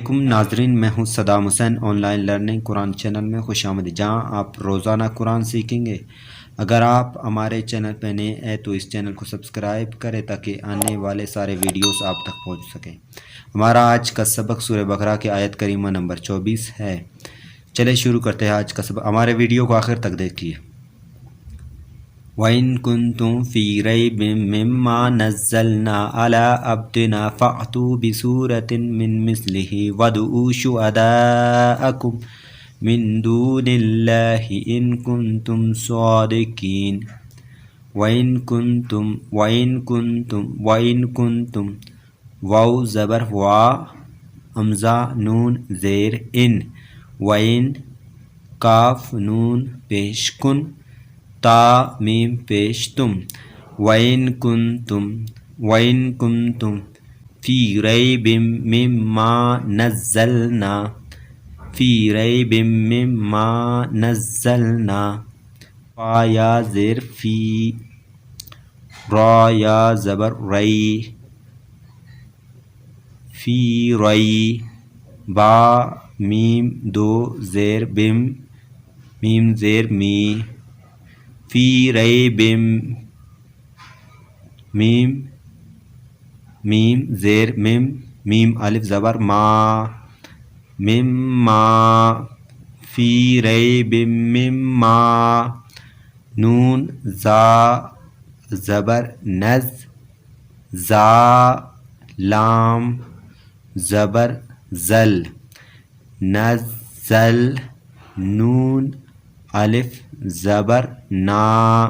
علیکم ناظرین، میں ہوں Saddam Hussein on line learning Quran channel میں خوش آمدید، جہاں آپ روزانہ قرآن سیکھیں گے۔ اگر آپ ہمارے چینل پہ نئے ہیں تو اس چینل کو سبسکرائب کریں تاکہ آنے والے سارے ویڈیوز آپ تک پہنچ سکیں۔ ہمارا آج کا سبق سورہ بقرہ کی آیت کریمہ نمبر 24 ہے۔ چلے شروع کرتے ہیں آج کا سبق۔ ہمارے ویڈیو کو آخر تک دیکھیے۔ وَإِن كُنتُمْ فِي رَيْبٍ مِّمَّا نَزَّلْنَا عَلَىٰ عَبْدِنَا فَأْتُوا بِسُورَةٍ مِّن مِّثْلِهِ وَادْعُوا شُهَدَاءَكُم مِّن دُونِ اللَّهِ إِن كُنتُمْ صَادِقِينَ۔ وَإِن كُنتُمْ واو زبر وا، حمزہ نون زیر ان، وَإِن کاف نون پیش کن، تا میم پیش تم، وَإِن كُنتُمْ فِي رَيْبٍ مِّمَّا نَزَّلْنَا، فِي رَيْبٍ مِّمَّا نَزَّلْنَا، فا یا زیر فی، را یا زبر رئی، فی رئی، با میم دو زیر بم، میم زیر می، فی ریب، میم زیر مم، میم الف زبر ما، مما، فی ریب مما، نون زا زبر نز، زا لام زبر زل، نزل، نون الف زبر نا،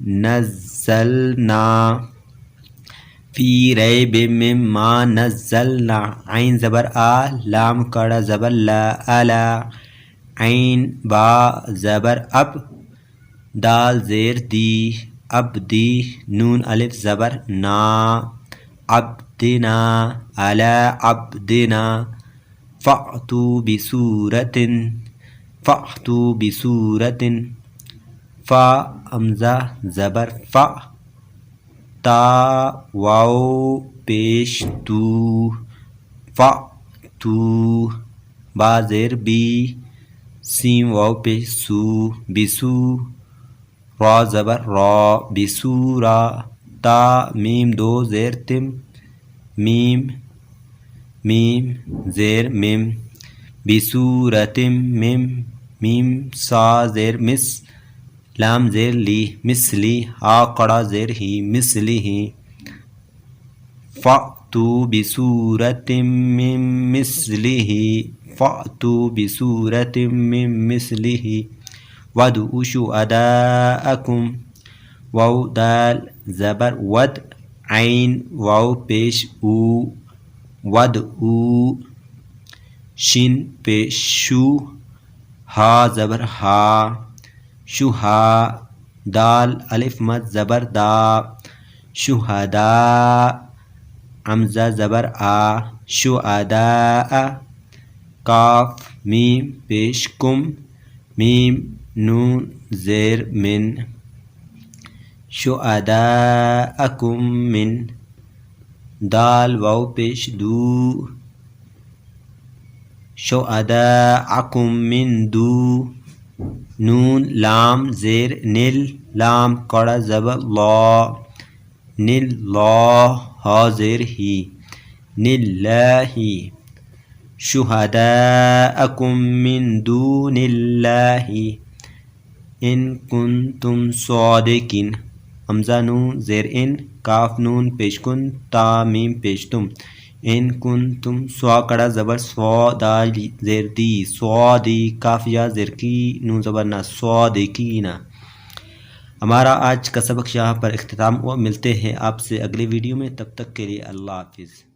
نزلنا، فی ریب مما نزلنا، عین زبر آ، لام کڑا زبر لا، الا، عین با زبر اب، دال زیر دی، اب دی، نون الف زبر نا، عبدنا، علی عبدنا، فأتوا بسورة، فأتوا بسورة، فا حمزہ زبر فا، تا واو پیش تو، فأتو، با زیر بی، سین واو پیش سو، بسو، را زبر را، بسورا، تا میم دو زیر تم، میم، میم زیر مم، بسورت مم، میم سا زیر مس، لام زیر لی، مثلی، ہا قڑا زیر ہی، مثلی ہی، فأتوا بسورة من مثله، فأتوا بسورة من مثله، وادعوا شهداءكم، واو دال زبر ود، عین واو پیش او، ودعو، شین پیش شو، ہا زبر ہا، شہا، دال الف مد زبر دا، شہداء، حمزہ زبر آ، شہداء، کاف میم پیش کم، میم نون زیر من، شہداءکم من، دال واو پیش دو، شہداءکم من دو، نون لام زیر نل، لام کڑا زبر لا، نل لا، ہا زیر ہی، نلّاہی، شہداءکم من دون اللہ ان کنتم صادقین، حمزہ نون زیر ان، کاف نون پیش کن، تا میم پیش تم، ان کنتم، سوا کڑا زبر سوا، دال زیر دی، صادی، کاف یا زیر کی، نون زبر نا، صادقین۔ ہمارا آج کا سبق یہاں پر اختتام ہوا، ملتے ہیں آپ سے اگلے ویڈیو میں، تب تک کے لیے اللہ حافظ۔